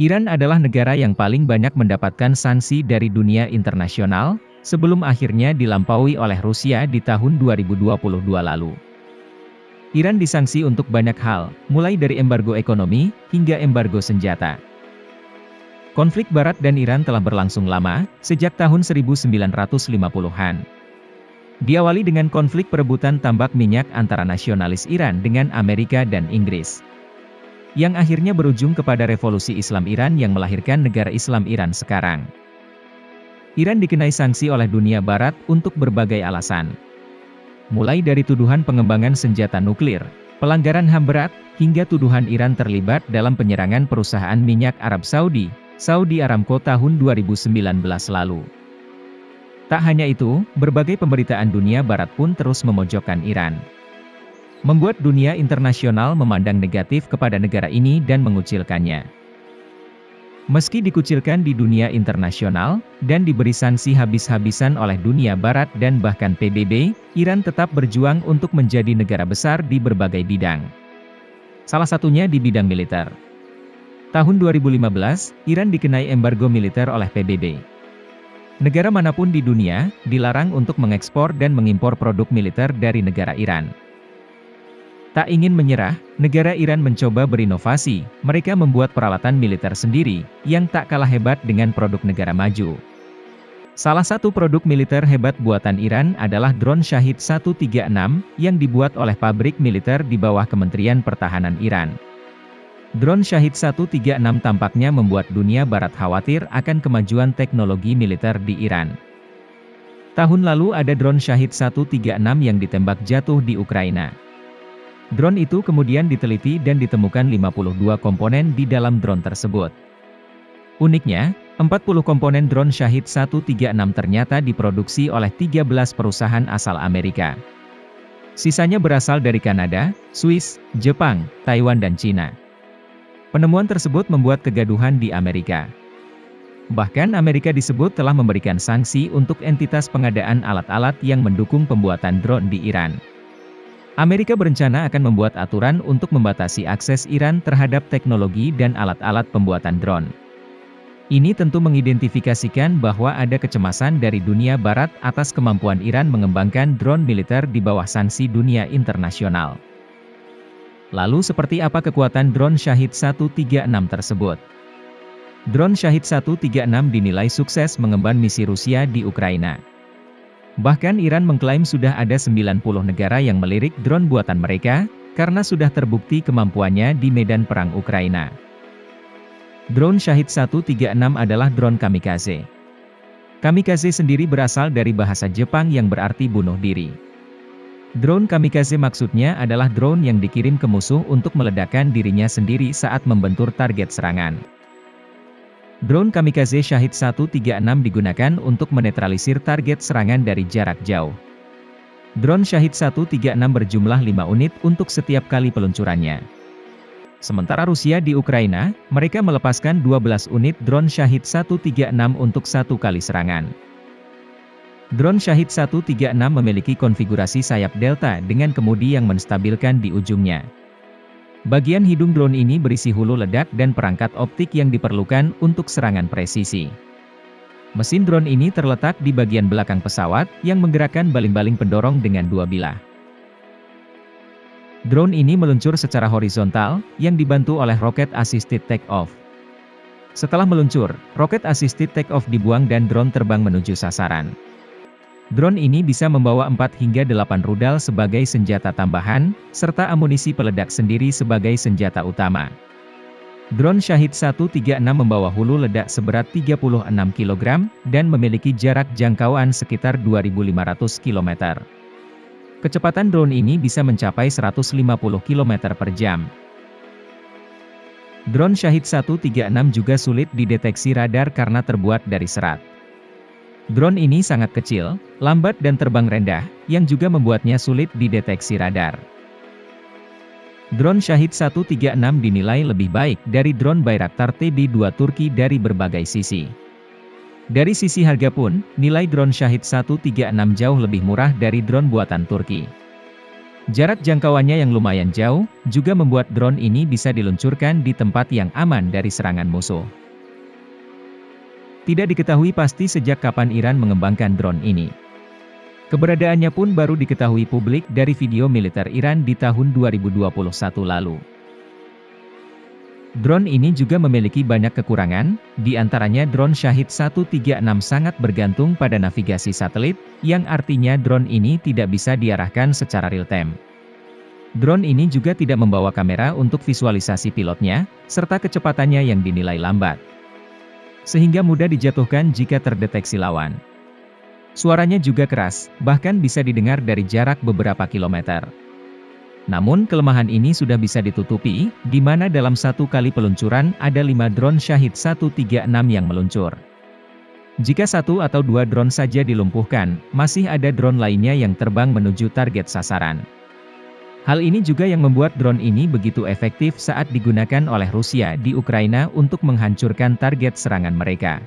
Iran adalah negara yang paling banyak mendapatkan sanksi dari dunia internasional, sebelum akhirnya dilampaui oleh Rusia di tahun 2022 lalu. Iran disanksi untuk banyak hal, mulai dari embargo ekonomi, hingga embargo senjata. Konflik Barat dan Iran telah berlangsung lama, sejak tahun 1950-an. Diawali dengan konflik perebutan tambak minyak antara nasionalis Iran dengan Amerika dan Inggris, yang akhirnya berujung kepada revolusi Islam Iran yang melahirkan negara Islam Iran sekarang. Iran dikenai sanksi oleh dunia Barat untuk berbagai alasan. Mulai dari tuduhan pengembangan senjata nuklir, pelanggaran HAM berat, hingga tuduhan Iran terlibat dalam penyerangan perusahaan minyak Arab Saudi, Saudi Aramco tahun 2019 lalu. Tak hanya itu, berbagai pemberitaan dunia Barat pun terus memojokkan Iran, membuat dunia internasional memandang negatif kepada negara ini dan mengucilkannya. Meski dikucilkan di dunia internasional, dan diberi sanksi habis-habisan oleh dunia Barat dan bahkan PBB, Iran tetap berjuang untuk menjadi negara besar di berbagai bidang. Salah satunya di bidang militer. Tahun 2015, Iran dikenai embargo militer oleh PBB. Negara manapun di dunia, dilarang untuk mengekspor dan mengimpor produk militer dari negara Iran. Tak ingin menyerah, negara Iran mencoba berinovasi, mereka membuat peralatan militer sendiri, yang tak kalah hebat dengan produk negara maju. Salah satu produk militer hebat buatan Iran adalah drone Shahid 136, yang dibuat oleh pabrik militer di bawah Kementerian Pertahanan Iran. Drone Shahid 136 tampaknya membuat dunia Barat khawatir akan kemajuan teknologi militer di Iran. Tahun lalu ada drone Shahid 136 yang ditembak jatuh di Ukraina. Drone itu kemudian diteliti dan ditemukan 52 komponen di dalam drone tersebut. Uniknya, 40 komponen drone Shahid 136 ternyata diproduksi oleh 13 perusahaan asal Amerika. Sisanya berasal dari Kanada, Swiss, Jepang, Taiwan dan Cina. Penemuan tersebut membuat kegaduhan di Amerika. Bahkan Amerika disebut telah memberikan sanksi untuk entitas pengadaan alat-alat yang mendukung pembuatan drone di Iran. Amerika berencana akan membuat aturan untuk membatasi akses Iran terhadap teknologi dan alat-alat pembuatan drone. Ini tentu mengidentifikasikan bahwa ada kecemasan dari dunia Barat atas kemampuan Iran mengembangkan drone militer di bawah sanksi dunia internasional. Lalu seperti apa kekuatan drone Shahid 136 tersebut? Drone Shahid 136 dinilai sukses mengemban misi Rusia di Ukraina. Bahkan Iran mengklaim sudah ada 90 negara yang melirik drone buatan mereka, karena sudah terbukti kemampuannya di medan perang Ukraina. Drone Shahid 136 adalah drone kamikaze. Kamikaze sendiri berasal dari bahasa Jepang yang berarti bunuh diri. Drone kamikaze maksudnya adalah drone yang dikirim ke musuh untuk meledakkan dirinya sendiri saat membentur target serangan. Drone kamikaze Shahid 136 digunakan untuk menetralisir target serangan dari jarak jauh. Drone Shahid 136 berjumlah 5 unit untuk setiap kali peluncurannya. Sementara Rusia di Ukraina, mereka melepaskan 12 unit drone Shahid 136 untuk satu kali serangan. Drone Shahid 136 memiliki konfigurasi sayap delta dengan kemudi yang menstabilkan di ujungnya. Bagian hidung drone ini berisi hulu ledak dan perangkat optik yang diperlukan untuk serangan presisi. Mesin drone ini terletak di bagian belakang pesawat, yang menggerakkan baling-baling pendorong dengan dua bilah. Drone ini meluncur secara horizontal, yang dibantu oleh Rocket Assisted Takeoff. Setelah meluncur, Rocket Assisted Takeoff dibuang dan drone terbang menuju sasaran. Drone ini bisa membawa 4 hingga 8 rudal sebagai senjata tambahan, serta amunisi peledak sendiri sebagai senjata utama. Drone Shahid 136 membawa hulu ledak seberat 36 kg, dan memiliki jarak jangkauan sekitar 2.500 km. Kecepatan drone ini bisa mencapai 150 km per jam. Drone Shahid 136 juga sulit dideteksi radar karena terbuat dari serat. Drone ini sangat kecil, lambat dan terbang rendah, yang juga membuatnya sulit dideteksi radar. Drone Shahid 136 dinilai lebih baik dari drone Bayraktar TB2 Turki dari berbagai sisi. Dari sisi harga pun, nilai drone Shahid 136 jauh lebih murah dari drone buatan Turki. Jarak jangkauannya yang lumayan jauh, juga membuat drone ini bisa diluncurkan di tempat yang aman dari serangan musuh. Tidak diketahui pasti sejak kapan Iran mengembangkan drone ini. Keberadaannya pun baru diketahui publik dari video militer Iran di tahun 2021 lalu. Drone ini juga memiliki banyak kekurangan, di antaranya drone Shahid 136 sangat bergantung pada navigasi satelit, yang artinya drone ini tidak bisa diarahkan secara real-time. Drone ini juga tidak membawa kamera untuk visualisasi pilotnya, serta kecepatannya yang dinilai lambat. Sehingga mudah dijatuhkan jika terdeteksi lawan. Suaranya juga keras, bahkan bisa didengar dari jarak beberapa kilometer. Namun kelemahan ini sudah bisa ditutupi, di mana dalam satu kali peluncuran ada 5 drone Shahid 136 yang meluncur. Jika 1 atau 2 drone saja dilumpuhkan, masih ada drone lainnya yang terbang menuju target sasaran. Hal ini juga yang membuat drone ini begitu efektif saat digunakan oleh Rusia di Ukraina untuk menghancurkan target serangan mereka.